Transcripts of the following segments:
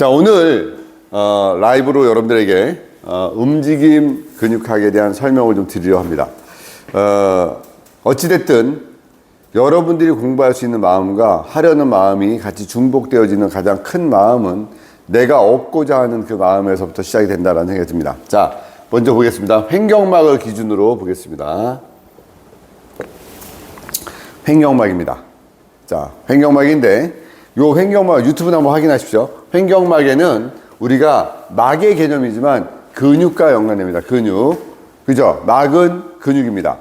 자, 오늘 라이브로 여러분들에게 움직임 근육학에 대한 설명을 좀 드리려 합니다. 어찌됐든 여러분들이 공부할 수 있는 마음과 하려는 마음이 같이 중복되어지는 가장 큰 마음은 내가 얻고자 하는 그 마음에서부터 시작이 된다는 생각이 듭니다. 자, 먼저 보겠습니다. 횡격막을 기준으로 보겠습니다. 횡격막입니다. 자, 횡격막인데 요 횡격막 유튜브나 한번 확인하십시오. 횡격막에는 우리가 막의 개념이지만 근육과 연관됩니다. 근육. 그죠? 막은 근육입니다.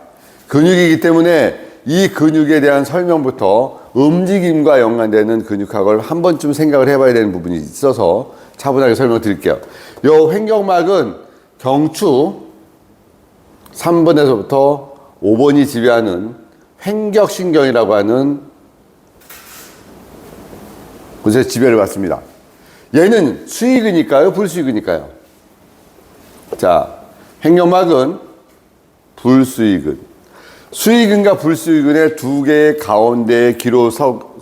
근육이기 때문에 이 근육에 대한 설명부터 움직임과 연관되는 근육학을 한 번쯤 생각을 해봐야 되는 부분이 있어서 차분하게 설명드릴게요. 요 횡격막은 경추 3번에서부터 5번이 지배하는 횡격신경이라고 하는 곳에서 지배를 받습니다. 얘는 수익이니까요, 불수익이니까요? 자, 횡격막은 불수익은. 수익은과 불수익은의 두 개의 가운데에 기로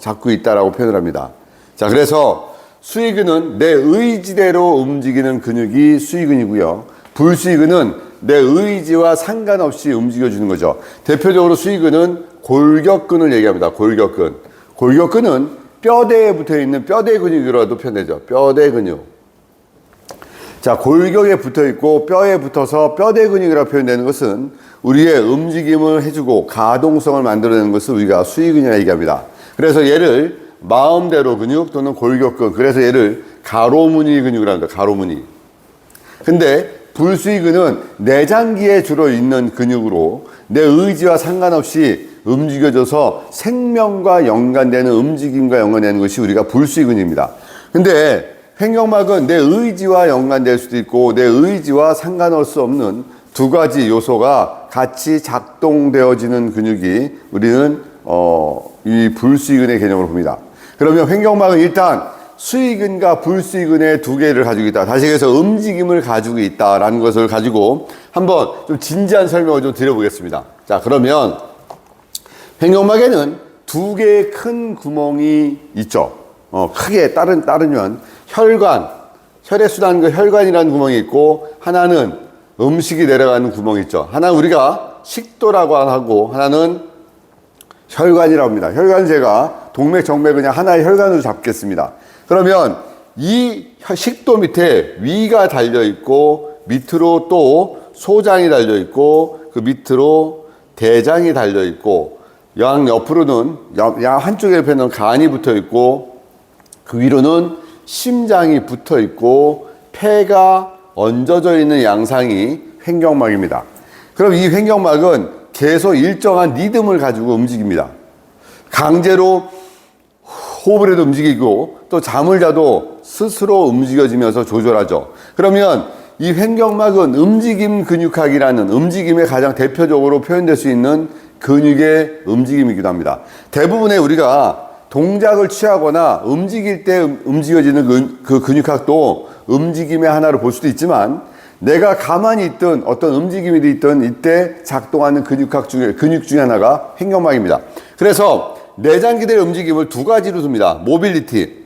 잡고 있다라고 표현을 합니다. 자, 그래서 수익은은 내 의지대로 움직이는 근육이 수익은이고요. 불수익은은 내 의지와 상관없이 움직여주는 거죠. 대표적으로 수익은은 골격근을 얘기합니다. 골격근. 골격근은 뼈대에 붙어있는 뼈대 근육이라도 표현되죠. 뼈대 근육. 자, 골격에 붙어있고 뼈에 붙어서 뼈대 근육이라고 표현되는 것은 우리의 움직임을 해주고 가동성을 만들어내는 것을 우리가 수익근이라고 얘기합니다. 그래서 얘를 마음대로 근육 또는 골격근, 그래서 얘를 가로무늬 근육이라고 합니다. 가로무늬. 근데 불수익근은 내장기에 주로 있는 근육으로 내 의지와 상관없이 움직여져서 생명과 연관되는 움직임과 연관되는 것이 우리가 불수익근입니다. 근데 횡격막은 내 의지와 연관될 수도 있고 내 의지와 상관할 수 없는 두 가지 요소가 같이 작동되어지는 근육이 우리는 이 불수익근의 개념으로 봅니다. 그러면 횡격막은 일단 수익근과 불수익근의 두 개를 가지고 있다. 다시 얘기해서 움직임을 가지고 있다라는 것을 가지고 한번 좀 진지한 설명을 좀 드려보겠습니다. 자, 그러면 횡격막에는 두 개의 큰 구멍이 있죠. 크게 따르면 혈관, 혈액순환 혈관이라는 구멍이 있고 하나는 음식이 내려가는 구멍이 있죠. 하나는 우리가 식도라고 하고 하나는 혈관이라고 합니다. 혈관 제가 동맥, 정맥 그냥 하나의 혈관으로 잡겠습니다. 그러면 이 식도 밑에 위가 달려있고 밑으로 또 소장이 달려있고 그 밑으로 대장이 달려있고 양 옆으로는 양 한쪽 옆에는 간이 붙어있고 그 위로는 심장이 붙어있고 폐가 얹어져 있는 양상이 횡격막입니다. 그럼 이 횡격막은 계속 일정한 리듬을 가지고 움직입니다. 강제로 호흡을 해도 움직이고 또 잠을 자도 스스로 움직여지면서 조절하죠. 그러면 이 횡격막은 움직임 근육학이라는 움직임에 가장 대표적으로 표현될 수 있는 근육의 움직임이기도 합니다. 대부분의 우리가 동작을 취하거나 움직일 때 움직여지는 그 근육학도 움직임의 하나로 볼 수도 있지만 내가 가만히 있든 어떤 움직임이 있든 이때 작동하는 근육 중에 하나가 횡격막입니다. 그래서 내장기들의 움직임을 두 가지로 둡니다. 모빌리티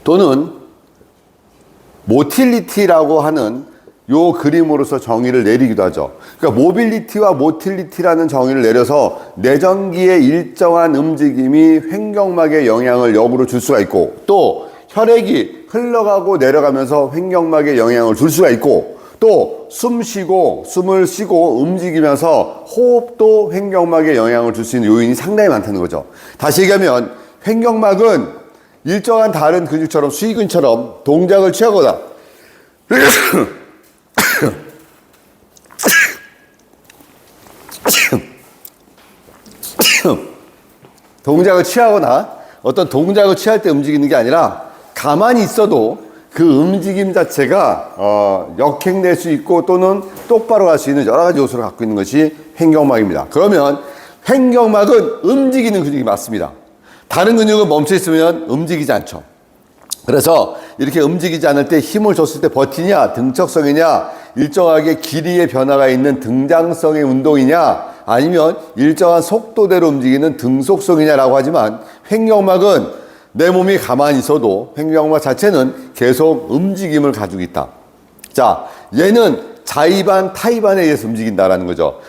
또는 모틸리티라고 하는 요 그림으로서 정의를 내리기도 하죠. 그러니까 모빌리티와 모틸리티라는 정의를 내려서 내전기의 일정한 움직임이 횡격막에 영향을 역으로 줄 수가 있고 또 혈액이 흘러가고 내려가면서 횡격막에 영향을 줄 수가 있고 또 숨을 쉬고 움직이면서 호흡도 횡격막에 영향을 줄 수 있는 요인이 상당히 많다는 거죠. 다시 얘기하면 횡격막은 일정한 다른 근육처럼 수익근처럼 동작을 취하거나 동작을 취하거나 어떤 동작을 취할 때 움직이는 게 아니라 가만히 있어도 그 움직임 자체가 역행될 수 있고 또는 똑바로 갈 수 있는 여러 가지 요소를 갖고 있는 것이 횡격막입니다. 그러면 횡격막은 움직이는 근육이 맞습니다. 다른 근육은 멈춰 있으면 움직이지 않죠. 그래서 이렇게 움직이지 않을 때 힘을 줬을 때 버티냐, 등척성이냐, 일정하게 길이의 변화가 있는 등장성의 운동이냐, 아니면 일정한 속도대로 움직이는 등속성이냐라고 하지만 횡격막은 내 몸이 가만히 있어도 횡격막 자체는 계속 움직임을 가지고 있다. 자, 얘는 자의반, 타의반에 의해서 움직인다라는 거죠.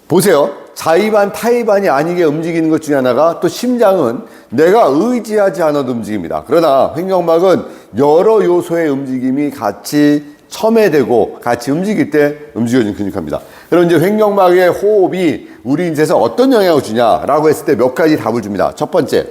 보세요. 자의반, 타의반이 아니게 움직이는 것 중에 하나가 또 심장은 내가 의지하지 않아도 움직입니다. 그러나 횡격막은 여러 요소의 움직임이 같이 첨예되고 같이 움직일 때 움직여지는 근육입니다. 그럼 이제 횡격막의 호흡이 우리 인체에서 어떤 영향을 주냐라고 했을 때 몇 가지 답을 줍니다. 첫 번째,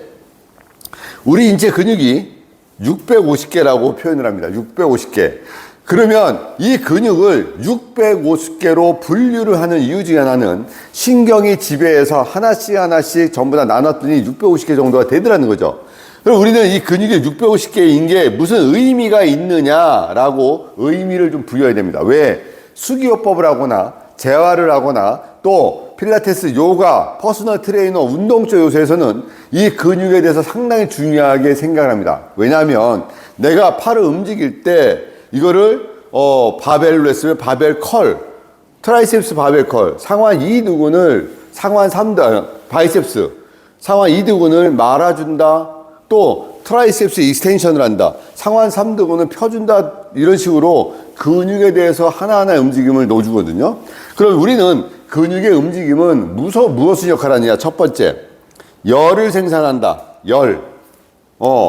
우리 인체 근육이 650개라고 표현을 합니다. 650개. 그러면 이 근육을 650개로 분류를 하는 이유 중에 하나는 신경이 지배해서 하나씩 전부 다 나눴더니 650개 정도가 되더라는 거죠. 그럼 우리는 이 근육이 650개인 게 무슨 의미가 있느냐라고 의미를 좀 부여해야 됩니다. 왜? 수기요법을 하거나 재활을 하거나 또 필라테스, 요가, 퍼스널 트레이너, 운동적 요소에서는 이 근육에 대해서 상당히 중요하게 생각을 합니다. 왜냐하면 내가 팔을 움직일 때 이거를 바벨로 했으면 바벨 컬, 트라이셉스 바벨 컬, 상완 2두근을 상완 3두, 바이셉스, 상완 2두근을 말아준다. 또 트라이셉스 익스텐션을 한다. 상완 3두근을 펴준다. 이런 식으로 근육에 대해서 하나하나의 움직임을 넣어주거든요. 그럼 우리는 근육의 움직임은 무엇을 역할을 하느냐. 첫 번째, 열을 생산한다.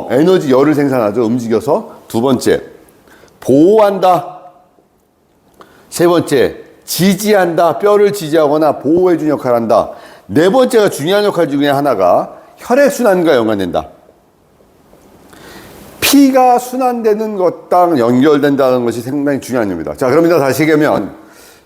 에너지 열을 생산하죠. 움직여서. 두 번째, 보호한다. 세 번째, 지지한다. 뼈를 지지하거나 보호해주는 역할을 한다. 네 번째가 중요한 역할 중에 하나가 혈액순환과 연관된다. 피가 순환되는 것랑 연결된다는 것이 상당히 중요한 겁니다. 자, 그럼 다시 얘기하면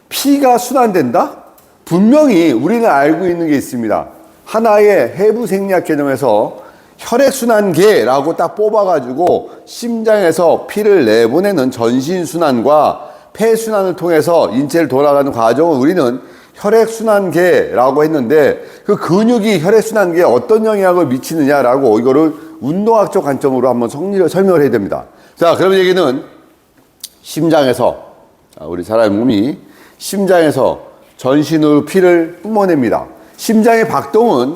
피가 순환된다? 분명히 우리는 알고 있는 게 있습니다. 하나의 해부 생리학 개념에서 혈액순환계라고 딱 뽑아가지고 심장에서 피를 내보내는 전신순환과 폐순환을 통해서 인체를 돌아가는 과정을 우리는 혈액순환계라고 했는데 그 근육이 혈액순환계에 어떤 영향을 미치느냐라고 이거를 운동학적 관점으로 한번 설명을 해야 됩니다. 자, 그럼 얘기는 심장에서 우리 사람의 몸이 심장에서 전신으로 피를 뿜어냅니다. 심장의 박동은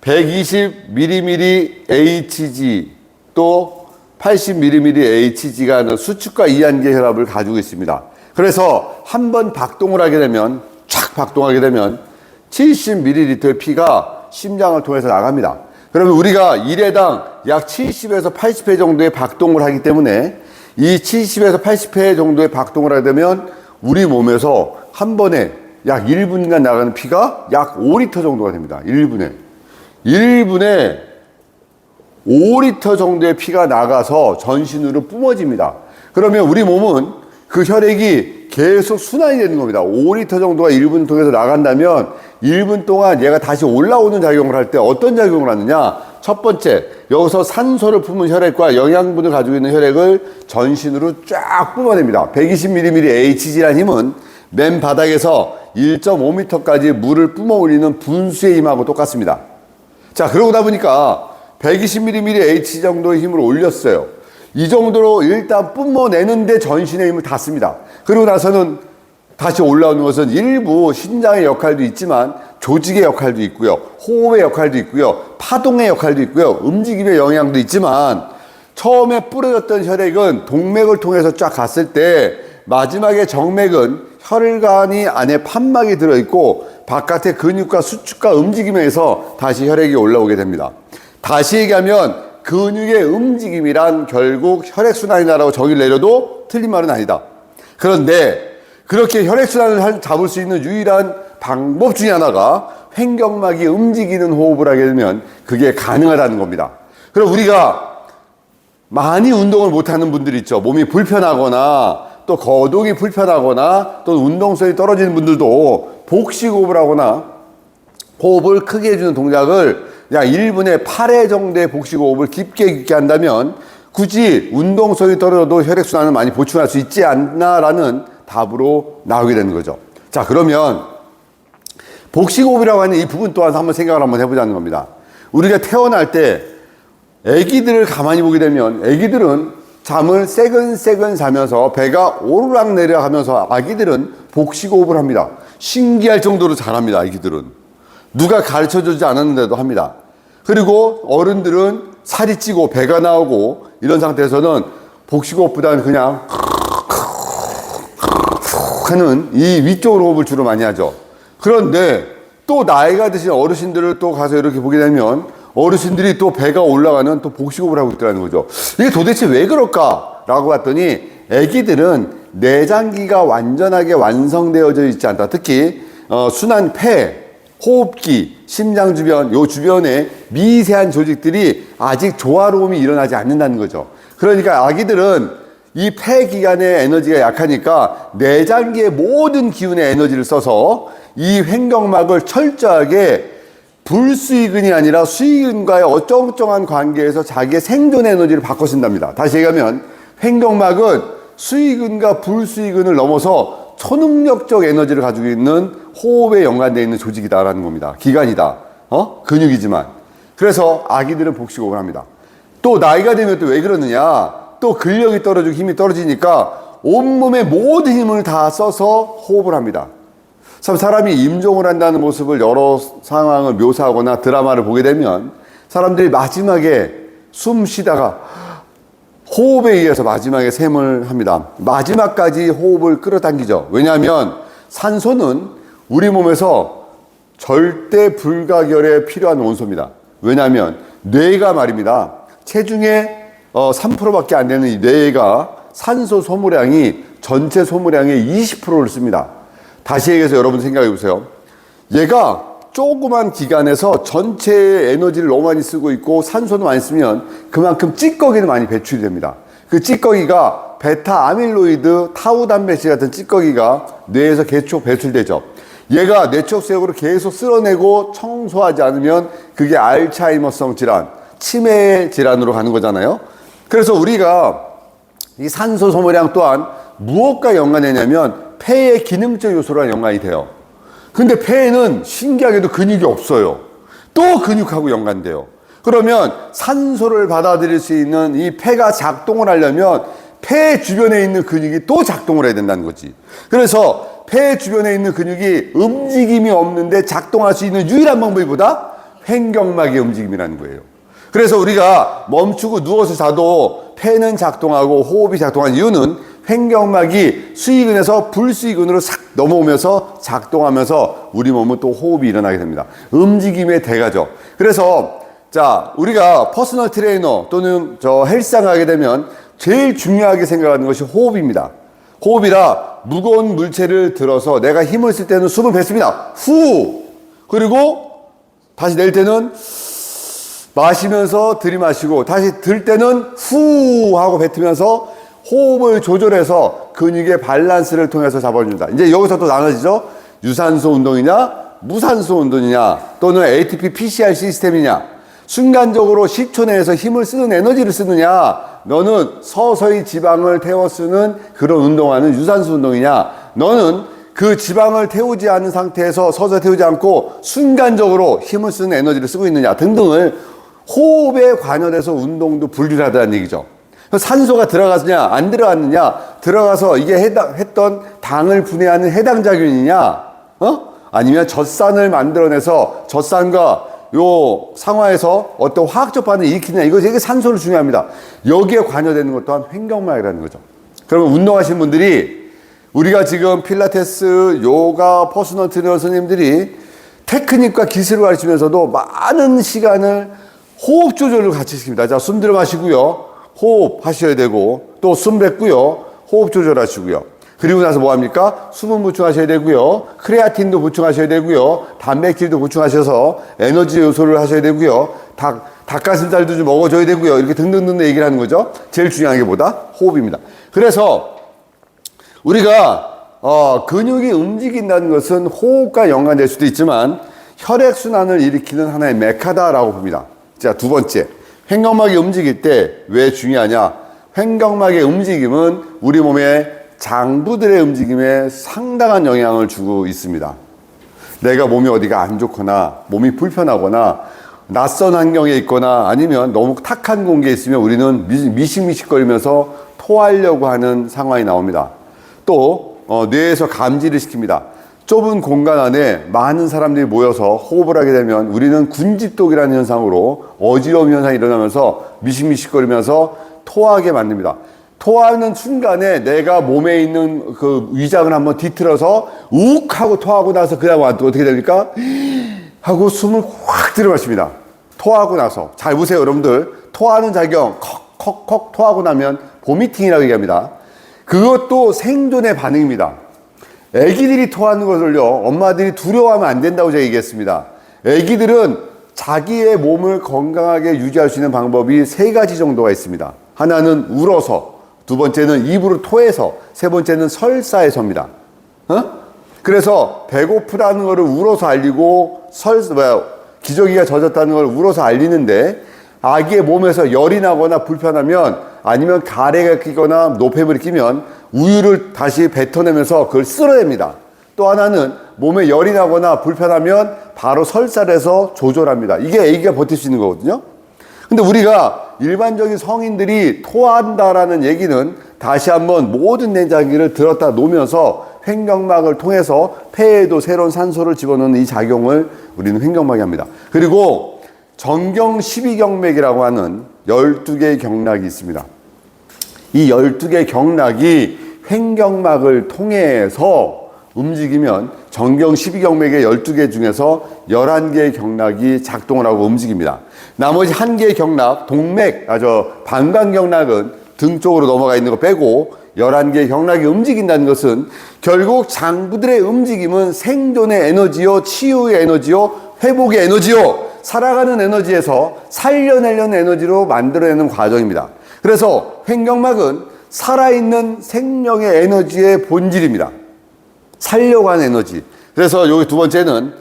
120mm Hg 또 80mm Hg가 하는 수축과 이완계 혈압을 가지고 있습니다. 그래서 한 번 박동을 하게 되면 촥 박동하게 되면 70ml의 피가 심장을 통해서 나갑니다. 그러면 우리가 1회당 약 70에서 80회 정도의 박동을 하기 때문에 이 70에서 80회 정도의 박동을 하게 되면 우리 몸에서 한 번에 약 1분간 나가는 피가 약 5리터 정도가 됩니다. 1분에 5리터 정도의 피가 나가서 전신으로 뿜어집니다. 그러면 우리 몸은 그 혈액이 계속 순환이 되는 겁니다. 5리터 정도가 1분 통해서 나간다면 1분 동안 얘가 다시 올라오는 작용을 할 때 어떤 작용을 하느냐? 첫 번째, 여기서 산소를 품은 혈액과 영양분을 가지고 있는 혈액을 전신으로 쫙 뿜어냅니다. 120mm Hg라는 힘은 맨 바닥에서 1.5m까지 물을 뿜어 올리는 분수의 힘하고 똑같습니다. 자, 그러다 보니까 120mm H 정도의 힘을 올렸어요. 이 정도로 일단 뿜어내는데 전신의 힘을 다 씁니다. 그러고 나서는 다시 올라오는 것은 일부 심장의 역할도 있지만 조직의 역할도 있고요. 호흡의 역할도 있고요. 파동의 역할도 있고요. 움직임의 영향도 있지만 처음에 뿌려졌던 혈액은 동맥을 통해서 쫙 갔을 때 마지막에 정맥은 혈관이 안에 판막이 들어있고 바깥에 근육과 수축과 움직임에 의해서 다시 혈액이 올라오게 됩니다. 다시 얘기하면 근육의 움직임이란 결국 혈액순환이다라고 저기를 내려도 틀린 말은 아니다. 그런데 그렇게 혈액순환을 잡을 수 있는 유일한 방법 중에 하나가 횡격막이 움직이는 호흡을 하게 되면 그게 가능하다는 겁니다. 그럼 우리가 많이 운동을 못하는 분들 있죠. 몸이 불편하거나 또 거동이 불편하거나 또 운동성이 떨어지는 분들도 복식호흡을 하거나 호흡을 크게 해주는 동작을 약 1분에 8회 정도의 복식호흡을 깊게 한다면 굳이 운동성이 떨어져도 혈액순환을 많이 보충할 수 있지 않나라는 답으로 나오게 되는 거죠. 자, 그러면 복식호흡이라고 하는 이 부분 또한 한번 생각을 한번 해보자는 겁니다. 우리가 태어날 때 아기들을 가만히 보게 되면 아기들은 잠을 새근새근 자면서 배가 오르락내리락 하면서 아기들은 복식호흡을 합니다. 신기할 정도로 잘합니다. 아기들은. 누가 가르쳐주지 않았는데도 합니다. 그리고 어른들은 살이 찌고 배가 나오고 이런 상태에서는 복식호흡보다는 그냥 하는 이 위쪽으로 호흡을 주로 많이 하죠. 그런데 또 나이가 드신 어르신들을 또 가서 이렇게 보게 되면 어르신들이 또 배가 올라가는 또 복식호흡을 하고 있더라는 거죠. 이게 도대체 왜 그럴까라고 봤더니 아기들은 내장기가 완전하게 완성되어져 있지 않다. 특히 순환 폐, 호흡기, 심장 주변, 요 주변에 미세한 조직들이 아직 조화로움이 일어나지 않는다는 거죠. 그러니까 아기들은 이 폐 기관의 에너지가 약하니까 내장기의 모든 기운의 에너지를 써서 이 횡격막을 철저하게 불수의근이 아니라 수의근과의 어쩡쩡한 관계에서 자기의 생존 에너지를 바꿔 쓴답니다. 다시 얘기하면 횡격막은 수의근과 불수의근을 넘어서 초능력적 에너지를 가지고 있는 호흡에 연관되어 있는 조직이다라는 겁니다. 기관이다. 근육이지만. 그래서 아기들은 복식호흡을 합니다. 또 나이가 되면 또 왜 그러느냐? 또 근력이 떨어지고 힘이 떨어지니까 온몸의 모든 힘을 다 써서 호흡을 합니다. 참 사람이 임종을 한다는 모습을 여러 상황을 묘사하거나 드라마를 보게 되면 사람들이 마지막에 숨 쉬다가 호흡에 의해서 마지막에 샘을 합니다. 마지막까지 호흡을 끌어당기죠. 왜냐하면 산소는 우리 몸에서 절대 불가결에 필요한 원소입니다. 왜냐하면 뇌가 말입니다. 체중의 3%밖에 안 되는 이 뇌가 산소 소모량이 전체 소모량의 20%를 씁니다. 다시 얘기해서 여러분 생각해 보세요. 얘가 조그만 기관에서 전체의 에너지를 너무 많이 쓰고 있고 산소도 많이 쓰면 그만큼 찌꺼기는 많이 배출이 됩니다. 그 찌꺼기가 베타 아밀로이드, 타우 단백질 같은 찌꺼기가 뇌에서 계속 배출되죠. 얘가 뇌척수액으로 계속 쓸어내고 청소하지 않으면 그게 알츠하이머성 질환, 치매 질환으로 가는 거잖아요. 그래서 우리가 이 산소 소모량 또한 무엇과 연관되냐면 폐의 기능적 요소랑 연관이 돼요. 근데 폐에는 신기하게도 근육이 없어요. 또 근육하고 연관돼요. 그러면 산소를 받아들일 수 있는 이 폐가 작동을 하려면 폐 주변에 있는 근육이 또 작동을 해야 된다는 거지. 그래서 폐 주변에 있는 근육이 움직임이 없는데 작동할 수 있는 유일한 방법이 뭐다? 횡격막의 움직임이라는 거예요. 그래서 우리가 멈추고 누워서 자도 폐는 작동하고 호흡이 작동한 이유는 횡격막이 수의근에서 불수의근으로 싹 넘어오면서 작동하면서 우리 몸은 또 호흡이 일어나게 됩니다. 움직임의 대가죠. 그래서 자, 우리가 퍼스널 트레이너 또는 헬스장 가게 되면 제일 중요하게 생각하는 것이 호흡입니다. 호흡이라 무거운 물체를 들어서 내가 힘을 쓸 때는 숨을 뱉습니다. 후! 그리고 다시 낼 때는 마시면서 들이마시고 다시 들 때는 후! 하고 뱉으면서 호흡을 조절해서 근육의 밸런스를 통해서 잡아줍니다. 이제 여기서 또 나눠지죠. 유산소 운동이냐, 무산소 운동이냐, 또는 ATP PCR 시스템이냐. 순간적으로 10초 내에서 힘을 쓰는 에너지를 쓰느냐, 너는 서서히 지방을 태워 쓰는 그런 운동하는 유산소 운동이냐, 너는 그 지방을 태우지 않은 상태에서 서서히 태우지 않고 순간적으로 힘을 쓰는 에너지를 쓰고 있느냐 등등을 호흡에 관여돼서 운동도 분리를 하다는 얘기죠. 산소가 들어갔느냐 안 들어갔느냐, 들어가서 이게 했던 당을 분해하는 해당 작용이냐, 아니면 젖산을 만들어내서 젖산과 요 상화에서 어떤 화학적 반응을 일으키느냐, 이거 되게 산소를 중요합니다. 여기에 관여되는 것 또한 횡격막이라는 거죠. 그러면 운동하시는 분들이, 우리가 지금 필라테스, 요가, 퍼스널 트레이너 선생님들이 테크닉과 기술을 가르치면서도 많은 시간을 호흡 조절을 같이 시킵니다. 자, 숨 들어 마시고요, 호흡 하셔야 되고, 또 숨 뱉고요, 호흡 조절하시고요. 그리고 나서 뭐 합니까? 수분 보충하셔야 되고요, 크레아틴도 보충하셔야 되고요, 단백질도 보충하셔서 에너지 요소를 하셔야 되고요, 닭가슴살도 좀 먹어줘야 되고요, 이렇게 등등등 얘기를 하는 거죠. 제일 중요한 게 뭐다? 호흡입니다. 그래서 우리가 근육이 움직인다는 것은 호흡과 연관될 수도 있지만 혈액순환을 일으키는 하나의 메카다라고 봅니다. 자, 두 번째, 횡격막이 움직일 때 왜 중요하냐? 횡격막의 움직임은 우리 몸의 장부들의 움직임에 상당한 영향을 주고 있습니다. 내가 몸이 어디가 안 좋거나 몸이 불편하거나 낯선 환경에 있거나 아니면 너무 탁한 공기에 있으면 우리는 미식미식거리면서 토하려고 하는 상황이 나옵니다. 또 뇌에서 감지를 시킵니다. 좁은 공간 안에 많은 사람들이 모여서 호흡을 하게 되면 우리는 군집독이라는 현상으로 어지러움 현상이 일어나면서 미식미식거리면서 토하게 만듭니다. 토하는 순간에 내가 몸에 있는 그 위장을 한번 뒤틀어서 욱 하고 토하고 나서 그 다음 어떻게 됩니까? 하고 숨을 확 들여 마십니다. 토하고 나서. 잘 보세요, 여러분들. 토하는 작용, 컥컥컥 토하고 나면 보미팅이라고 얘기합니다. 그것도 생존의 반응입니다. 애기들이 토하는 것을요, 엄마들이 두려워하면 안 된다고 제가 얘기했습니다. 애기들은 자기의 몸을 건강하게 유지할 수 있는 방법이 3가지 정도가 있습니다. 하나는 울어서, 두 번째는 입으로 토해서, 세 번째는 설사해서입니다. 그래서 배고프다는 것을 울어서 알리고 기저귀가 젖었다는 걸 울어서 알리는데, 아기의 몸에서 열이 나거나 불편하면, 아니면 가래가 끼거나 노폐물이 끼면 우유를 다시 뱉어내면서 그걸 쓸어냅니다. 또 하나는 몸에 열이 나거나 불편하면 바로 설사를 해서 조절합니다. 이게 아기가 버틸 수 있는 거거든요. 근데 우리가 일반적인 성인들이 토한다라는 얘기는 다시 한번 모든 내장기를 들었다 놓으면서 횡격막을 통해서 폐에도 새로운 산소를 집어넣는 이 작용을 우리는 횡격막이 합니다. 그리고 정경 12경맥이라고 하는 12개의 경락이 있습니다. 이 12개의 경락이 횡격막을 통해서 움직이면 정경 12경맥의 12개 중에서 11개의 경락이 작동을 하고 움직입니다. 나머지 1개의 경락, 방광경락은 등 쪽으로 넘어가 있는 거 빼고 11개의 경락이 움직인다는 것은 결국 장부들의 움직임은 생존의 에너지요, 치유의 에너지요, 회복의 에너지요, 살아가는 에너지에서 살려내려는 에너지로 만들어내는 과정입니다. 그래서 횡격막은 살아있는 생명의 에너지의 본질입니다. 살려고 하는 에너지. 그래서 여기 두 번째는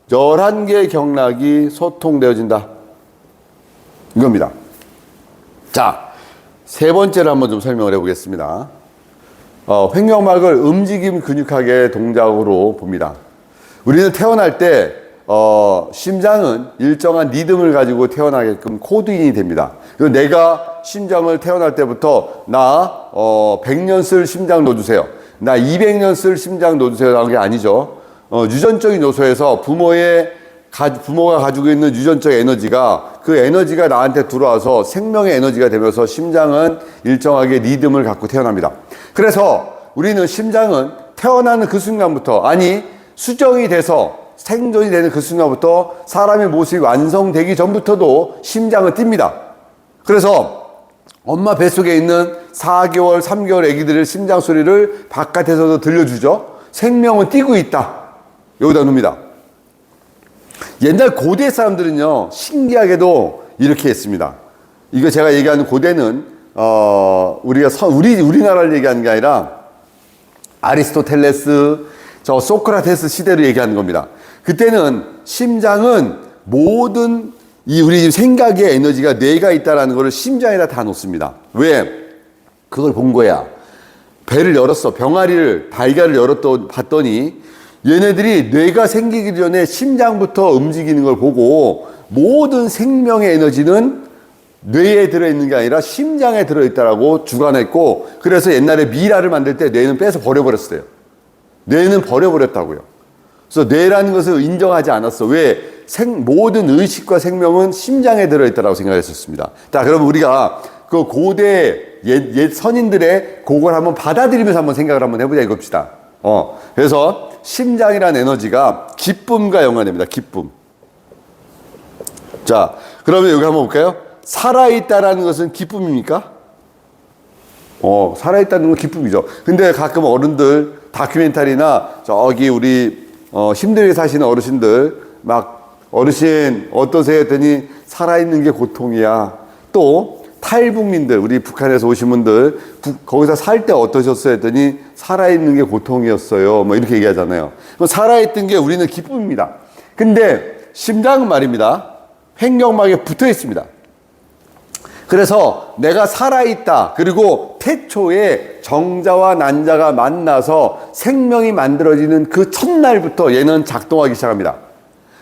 11개의 경락이 소통되어진다. 이겁니다. 자, 세 번째를 한번 좀 설명을 해보겠습니다. 횡격막을 움직임 근육학의 동작으로 봅니다. 우리는 태어날 때 심장은 일정한 리듬을 가지고 태어나게끔 코드인이 됩니다. 그리고 내가 심장을 태어날 때부터 나 100년 쓸 심장 넣어주세요. 나 200년 쓸 심장 넣어주세요. 라는 게 아니죠. 유전적인 요소에서 부모가 가지고 있는 유전적 에너지가 그 에너지가 나한테 들어와서 생명의 에너지가 되면서 심장은 일정하게 리듬을 갖고 태어납니다. 그래서 우리는 심장은 태어나는 그 순간부터, 아니 수정이 돼서 생존이 되는 그 순간부터 사람의 모습이 완성되기 전부터도 심장은 뜁니다. 그래서 엄마 뱃속에 있는 4개월, 3개월 아기들의 심장 소리를 바깥에서도 들려주죠. 생명은 뛰고 있다. 여기다 놓습니다. 옛날 고대 사람들은요, 신기하게도 이렇게 했습니다. 이거 제가 얘기하는 고대는 우리나라를 얘기하는 게 아니라 아리스토텔레스, 소크라테스 시대로 얘기하는 겁니다. 그때는 심장은 모든 우리 생각의 에너지가 뇌가 있다라는 것을 심장에다 다 놓습니다. 왜? 그걸 본 거야. 배를 열었어. 병아리를, 달걀을 봤더니 얘네들이 뇌가 생기기 전에 심장부터 움직이는 걸 보고 모든 생명의 에너지는 뇌에 들어있는 게 아니라 심장에 들어있다라고 주관했고, 그래서 옛날에 미라를 만들 때 뇌는 빼서 버려버렸어요. 뇌는 버려버렸다고요. 그래서 뇌라는 것을 인정하지 않았어. 왜? 모든 의식과 생명은 심장에 들어있다라고 생각했었습니다. 자, 그럼 우리가 그 고대 옛 선인들의 그걸 한번 받아들이면서 한번 생각을 한번 해보자 이겁시다. 그래서 심장이라는 에너지가 기쁨과 연관됩니다. 기쁨. 자, 그러면 여기 한번 볼까요? 살아있다라는 것은 기쁨입니까? 살아있다는 건 기쁨이죠. 근데 가끔 어른들 다큐멘터리나 저기 우리 힘들게 사시는 어르신들 막 어르신 어떠세요 했더니 살아있는 게 고통이야. 또 탈북민들, 우리 북한에서 오신 분들 거기서 살 때 어떠셨어요 했더니 살아있는 게 고통이었어요. 뭐 이렇게 얘기하잖아요. 살아있던 게 우리는 기쁨입니다. 근데 심장은 말입니다. 횡격막에 붙어 있습니다. 그래서 내가 살아있다. 그리고 태초에 정자와 난자가 만나서 생명이 만들어지는 그 첫날부터 얘는 작동하기 시작합니다.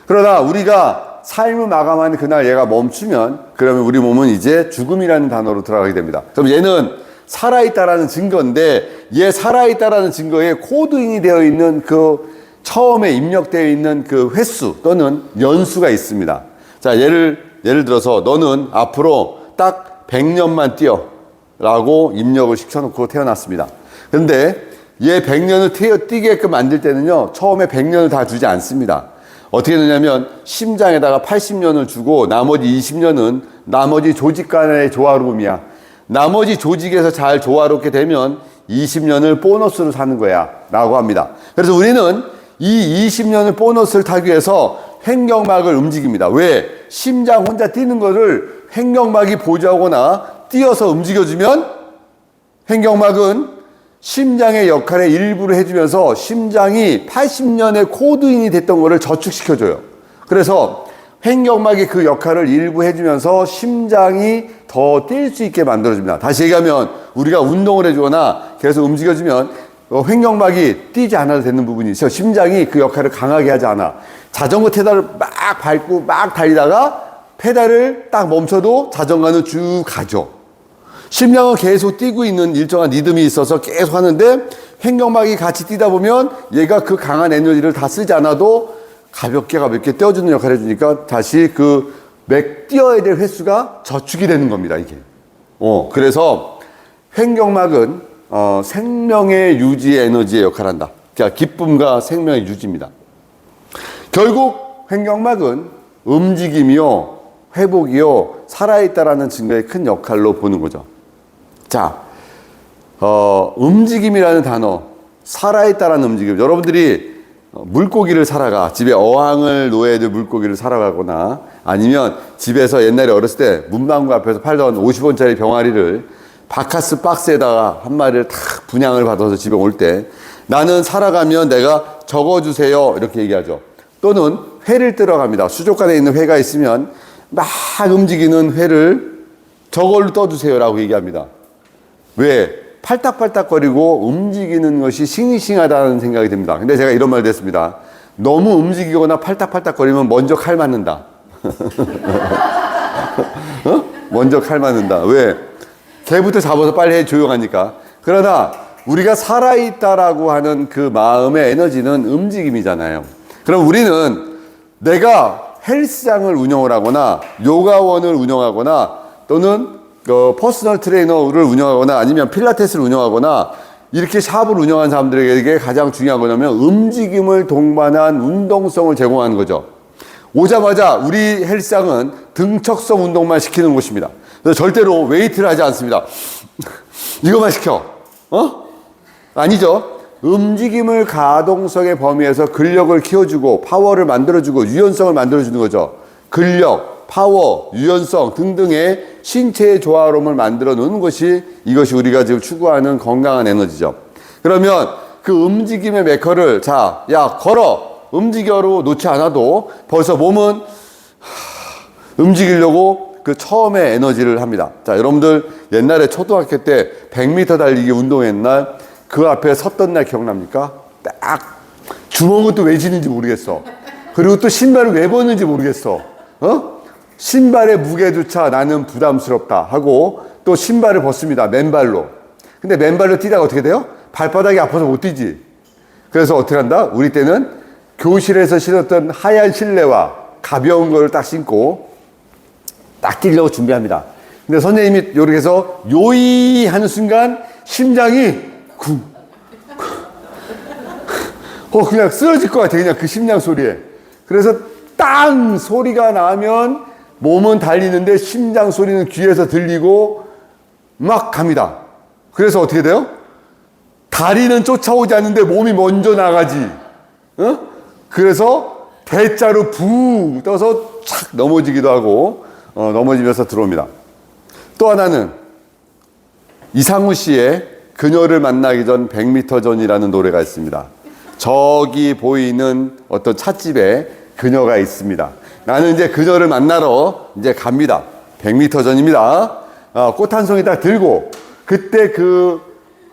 그러다 우리가 삶을 마감하는 그날 얘가 멈추면 그러면 우리 몸은 이제 죽음이라는 단어로 들어가게 됩니다. 그럼 얘는 살아있다라는 증거인데 얘 살아있다라는 증거에 코드인이 되어 있는 그 처음에 입력되어 있는 그 횟수 또는 연수가 있습니다. 자, 예를 들어서 너는 앞으로 딱 100년만 뛰어 라고 입력을 시켜놓고 태어났습니다. 그런데 얘 100년을 뛰게끔 만들 때는요, 처음에 100년을 다 주지 않습니다. 어떻게 되냐면 심장에다가 80년을 주고 나머지 20년은 나머지 조직 간의 조화로움이야. 나머지 조직에서 잘 조화롭게 되면 20년을 보너스로 사는 거야 라고 합니다. 그래서 우리는 이 20년을 보너스를 타기 위해서 횡격막을 움직입니다. 왜? 심장 혼자 뛰는 거를 횡격막이 보조하거나 뛰어서 움직여주면 횡격막은 심장의 역할의 일부를 해주면서 심장이 80년의 코드인이 됐던 거를 저축시켜줘요. 그래서 횡격막이 그 역할을 일부 해주면서 심장이 더 뛸 수 있게 만들어줍니다. 다시 얘기하면 우리가 운동을 해주거나 계속 움직여주면 횡격막이 뛰지 않아도 되는 부분이 있어요. 심장이 그 역할을 강하게 하지 않아. 자전거 페달을 막 밟고 막 달리다가 페달을 딱 멈춰도 자전거는 쭉 가죠. 심장은 계속 뛰고 있는 일정한 리듬이 있어서 계속 하는데 횡격막이 같이 뛰다 보면 얘가 그 강한 에너지를 다 쓰지 않아도 가볍게 떼어주는 역할을 해주니까 다시 그 뛰어야 될 횟수가 저축이 되는 겁니다, 이게. 그래서 횡격막은 생명의 유지 에너지의 역할을 한다. 그러니까 기쁨과 생명의 유지입니다. 결국 횡격막은 움직임이요, 회복이요, 살아있다라는 증거의 큰 역할로 보는 거죠. 자, 움직임이라는 단어, 살아있다라는 움직임. 여러분들이 물고기를 사러가, 집에 어항을 놓아야 될 물고기를 사러 가거나 아니면 집에서 옛날에 어렸을 때 문방구 앞에서 팔던 50원짜리 병아리를 바카스 박스에다가 한 마리를 탁 분양을 받아서 집에 올 때 나는 살아가면 내가 적어주세요 이렇게 얘기하죠. 또는 회를 뜨러 갑니다. 수족관에 있는 회가 있으면 막 움직이는 회를 저걸로 떠주세요 라고 얘기합니다. 왜? 팔딱팔딱거리고 움직이는 것이 싱싱하다는 생각이 듭니다. 근데 제가 이런 말도 했습니다. 너무 움직이거나 팔딱팔딱거리면 먼저 칼 맞는다. 먼저 칼 맞는다. 왜? 걔부터 잡아서 빨리 해, 조용하니까. 그러나 우리가 살아있다라고 하는 그 마음의 에너지는 움직임이잖아요. 그럼 우리는 내가 헬스장을 운영을 하거나 요가원을 운영하거나 또는 퍼스널 트레이너를 운영하거나 아니면 필라테스를 운영하거나 이렇게 샵을 운영한 사람들에게 가장 중요한 거냐면 움직임을 동반한 운동성을 제공하는 거죠. 오자마자 우리 헬스장은 등척성 운동만 시키는 곳입니다. 그래서 절대로 웨이트를 하지 않습니다. 이것만 시켜. 아니죠. 움직임을 가동성의 범위에서 근력을 키워주고 파워를 만들어주고 유연성을 만들어주는 거죠. 근력, 파워, 유연성 등등의 신체의 조화로움을 만들어 놓는 것이 이것이 우리가 지금 추구하는 건강한 에너지죠. 그러면 그 움직임의 메커를 야 걸어 움직여로 놓지 않아도 벌써 몸은 움직이려고 그 처음에 에너지를 합니다. 자, 여러분들 옛날에 초등학교 때 100m 달리기 운동했는 날 그 앞에 섰던 날 기억납니까? 딱 주먹은 또 왜 지는지 모르겠어. 그리고 또 신발을 왜 벗는지 모르겠어. 신발의 무게조차 나는 부담스럽다 하고 또 신발을 벗습니다. 맨발로. 근데 맨발로 뛰다가 어떻게 돼요? 발바닥이 아파서 못 뛰지. 그래서 어떻게 한다? 우리 때는 교실에서 신었던 하얀 실내와 가벼운 걸 딱 신고 딱 뛰려고 준비합니다. 근데 선생님이 이렇게 해서 요이 하는 순간 심장이 그냥 쓰러질 것 같아. 그냥 그 심장 소리에. 그래서 땅 소리가 나면 몸은 달리는데 심장 소리는 귀에서 들리고 막 갑니다. 그래서 어떻게 돼요? 다리는 쫓아오지 않는데 몸이 먼저 나가지. 그래서 대자로 붕 떠서 착 넘어지기도 하고 넘어지면서 들어옵니다. 또 하나는 이상우 씨의 그녀를 만나기 전 100m 전이라는 노래가 있습니다. 저기 보이는 어떤 찻집에 그녀가 있습니다. 나는 이제 그녀를 만나러 이제 갑니다. 100m 전입니다. 꽃 한 송이 딱 들고 그때 그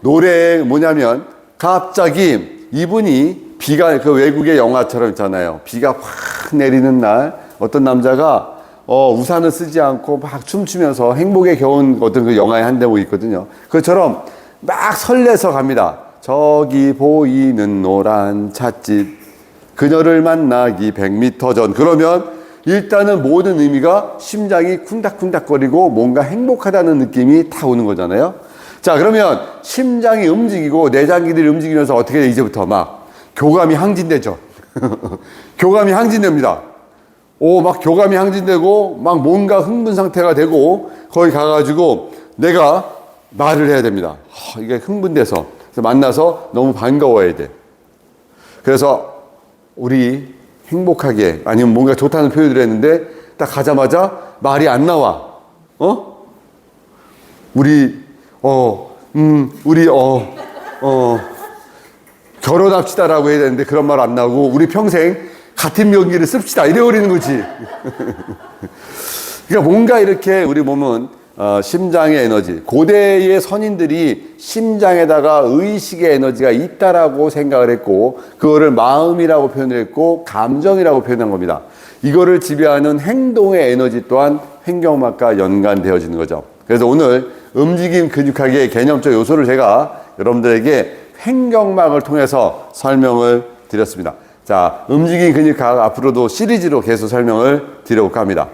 노래 뭐냐면 갑자기 이분이 비가 그 외국의 영화처럼 있잖아요. 비가 확 내리는 날 어떤 남자가 우산을 쓰지 않고 막 춤추면서 행복에 겨운 어떤 그 영화의 한 대목이 있거든요. 그것처럼 막 설레서 갑니다. 저기 보이는 노란 찻집 그녀를 만나기 100m 전. 그러면 일단은 모든 의미가 심장이 쿵닥쿵닥거리고 뭔가 행복하다는 느낌이 다 오는 거잖아요. 자, 그러면 심장이 움직이고 내장기들이 움직이면서 어떻게 돼? 이제부터 막 교감이 항진되죠. 교감이 항진됩니다. 막 교감이 항진되고 막 뭔가 흥분 상태가 되고 거기 가가지고 내가 말을 해야 됩니다. 이게 흥분돼서. 그래서 만나서 너무 반가워야 돼. 그래서 우리 행복하게 아니면 뭔가 좋다는 표현을 했는데 딱 가자마자 말이 안 나와. 우리 결혼합시다라고 해야 되는데 그런 말 안 나오고 우리 평생 같은 명기를 씁시다 이래버리는 거지. 그러니까 뭔가 이렇게 우리 몸은 심장의 에너지, 고대의 선인들이 심장에다가 의식의 에너지가 있다라고 생각을 했고 그거를 마음이라고 표현을 했고 감정이라고 표현한 겁니다. 이거를 지배하는 행동의 에너지 또한 횡격막과 연관되어지는 거죠. 그래서 오늘 움직임 근육학의 개념적 요소를 제가 여러분들에게 횡격막을 통해서 설명을 드렸습니다. 자, 움직임 근육학 앞으로도 시리즈로 계속 설명을 드려볼까 합니다.